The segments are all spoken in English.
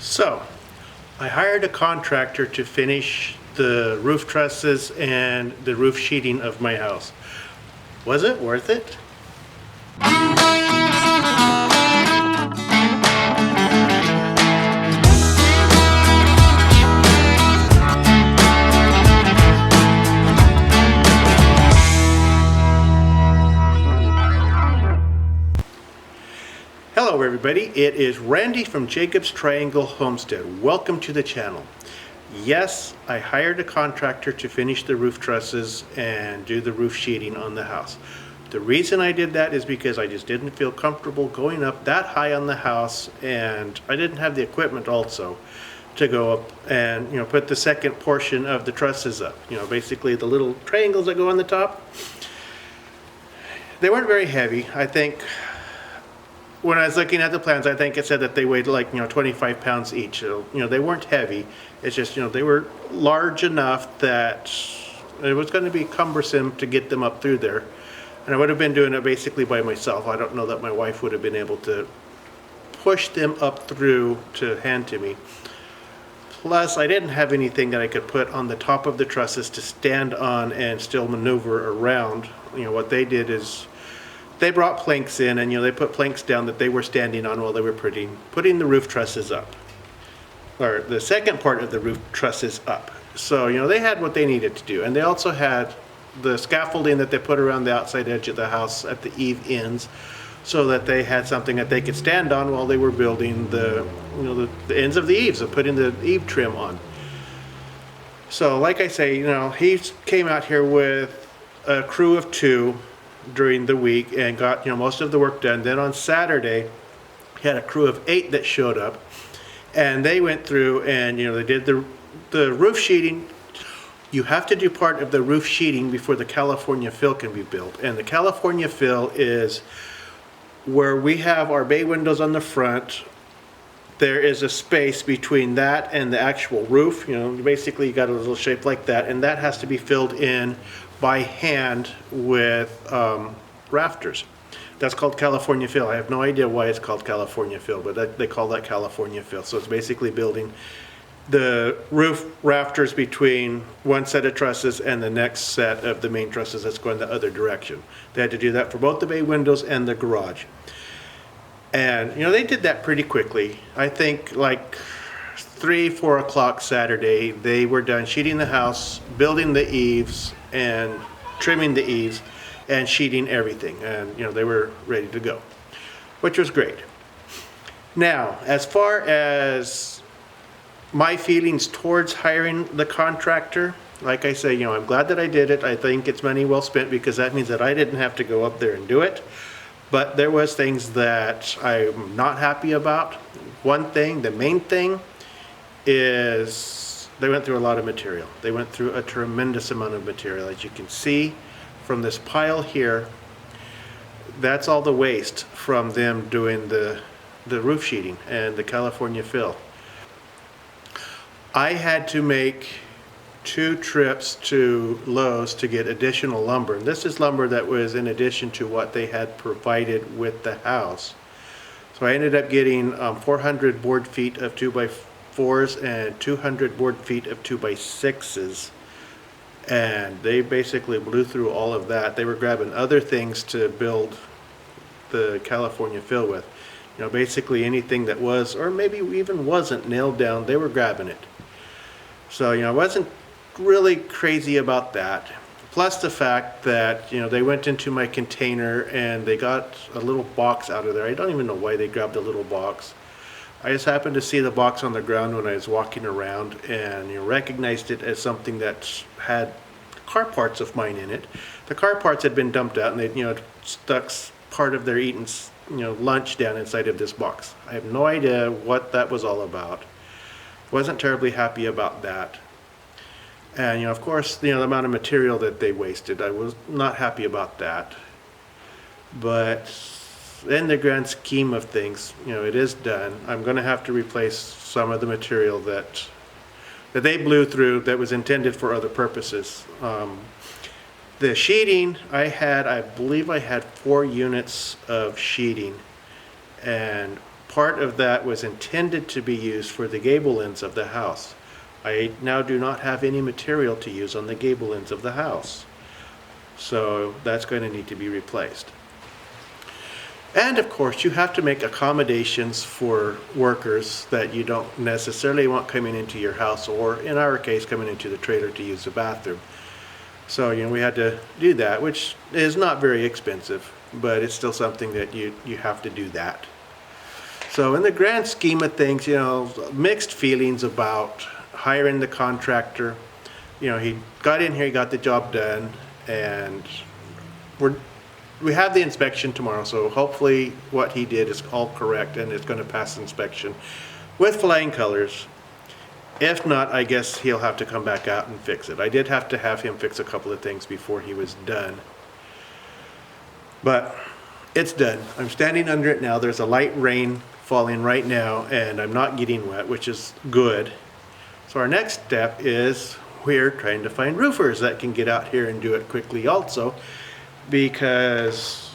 So, I hired a contractor to finish the roof trusses and the roof sheeting of my house. Was it worth it? Hello everybody, it is Randy from Jacob's Triangle Homestead. Welcome to the channel. Yes, I hired a contractor to finish the roof trusses and do the roof sheeting on the house. The reason I did that is because I just didn't feel comfortable going up that high on the house, and I didn't have the equipment also to go up and put the second portion of the trusses up. Basically the little triangles that go on the top. They weren't very heavy. I think when I was looking at the plans, I think it said that they weighed like 25 pounds each. So, they weren't heavy. It's just they were large enough that it was going to be cumbersome to get them up through there, and I would have been doing it basically by myself. I don't know that my wife would have been able to push them up through to hand to me. Plus, I didn't have anything that I could put on the top of the trusses to stand on and still maneuver around. What they did is they brought planks in, and they put planks down that they were standing on while they were putting the roof trusses up, or the second part of the roof trusses up. So they had what they needed to do, and they also had the scaffolding that they put around the outside edge of the house at the eave ends, so that they had something that they could stand on while they were building the ends of the eaves and putting the eave trim on. So like I say, he came out here with a crew of 2 during the week and got most of the work done. Then on Saturday he had a crew of 8 that showed up, and they went through and they did the roof sheeting. You have to do part of the roof sheeting before the California fill can be built, and the California fill is where we have our bay windows on the front. There is a space between that and the actual roof. Basically you got a little shape like that, and that has to be filled in by hand with rafters. That's called California fill. I have no idea why it's called California fill, but they call that California fill. So it's basically building the roof rafters between one set of trusses and the next set of the main trusses that's going the other direction. They had to do that for both the bay windows and the garage. And they did that pretty quickly. I think like 3-4 o'clock Saturday they were done sheeting the house, building the eaves and trimming the eaves and sheeting everything, and they were ready to go, which was great. Now, as far as my feelings towards hiring the contractor, like I say, I'm glad that I did it. I think it's money well spent, because that means that I didn't have to go up there and do it. But there was things that I'm not happy about. One thing, the main thing, is they went through a lot of material. They went through a tremendous amount of material. As you can see from this pile here, that's all the waste from them doing the roof sheeting and the California fill. I had to make 2 trips to Lowe's to get additional lumber. And this is lumber that was in addition to what they had provided with the house. So I ended up getting 400 board feet of 2x4s and 200 board feet of 2x6s. And they basically blew through all of that. They were grabbing other things to build the California fill with. Basically anything that was, or maybe even wasn't nailed down, they were grabbing it. So, I wasn't really crazy about that. Plus the fact that, they went into my container and they got a little box out of there. I don't even know why they grabbed a little box. I just happened to see the box on the ground when I was walking around, and recognized it as something that had car parts of mine in it. The car parts had been dumped out, and they stuck part of their eaten lunch down inside of this box. I have no idea what that was all about. Wasn't terribly happy about that. And of course, the amount of material that they wasted, I was not happy about that. But in the grand scheme of things, it is done. I'm going to have to replace some of the material that they blew through that was intended for other purposes. The sheeting, I believe I had 4 units of sheeting, and part of that was intended to be used for the gable ends of the house. I now do not have any material to use on the gable ends of the house. So that's going to need to be replaced. And of course, you have to make accommodations for workers that you don't necessarily want coming into your house, or in our case, coming into the trailer to use the bathroom. So, we had to do that, which is not very expensive, but it's still something that you have to do that. So in the grand scheme of things, mixed feelings about hiring the contractor. He got in here, he got the job done, and we have the inspection tomorrow, so hopefully what he did is all correct and it's going to pass inspection with flying colors. If not, I guess he'll have to come back out and fix it. I did have to have him fix a couple of things before he was done. But it's done. I'm standing under it now. There's a light rain falling right now, and I'm not getting wet, which is good. So our next step is we're trying to find roofers that can get out here and do it quickly also, because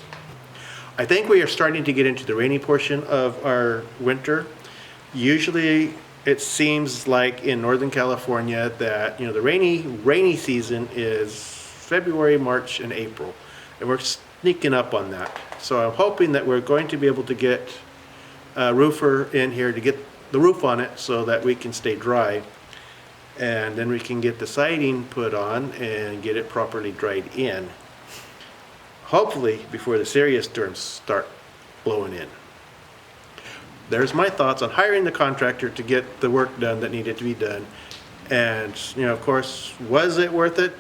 I think we are starting to get into the rainy portion of our winter. Usually it seems like in Northern California that the rainy season is February, March, and April, and we're sneaking up on that. So I'm hoping that we're going to be able to get a roofer in here to get the roof on it so that we can stay dry, and then we can get the siding put on and get it properly dried in, hopefully before the serious storms start blowing in. There's my thoughts on hiring the contractor to get the work done that needed to be done. And of course, was it worth it?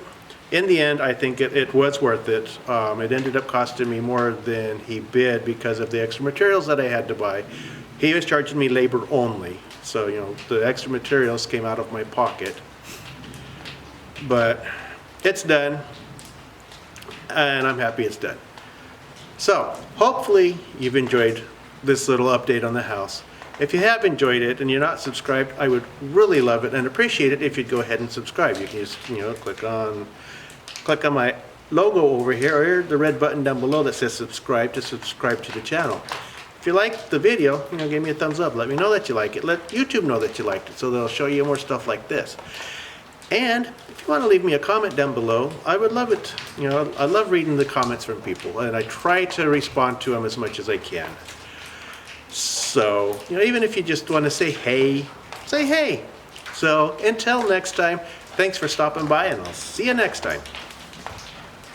In the end, I think it was worth it. It ended up costing me more than he bid because of the extra materials that I had to buy. He was charging me labor only, so the extra materials came out of my pocket. But it's done, and I'm happy it's done. So hopefully you've enjoyed this little update on the house. If you have enjoyed it and you're not subscribed, I would really love it and appreciate it if you'd go ahead and subscribe. You can just click on my logo over here, or the red button down below that says subscribe, to subscribe to the channel. If you liked the video, give me a thumbs up. Let me know that you like it. Let YouTube know that you liked it, so they'll show you more stuff like this. And if you want to leave me a comment down below, I would love it. I love reading the comments from people, and I try to respond to them as much as I can. So, even if you just want to say hey, say hey. So until next time, thanks for stopping by, and I'll see you next time.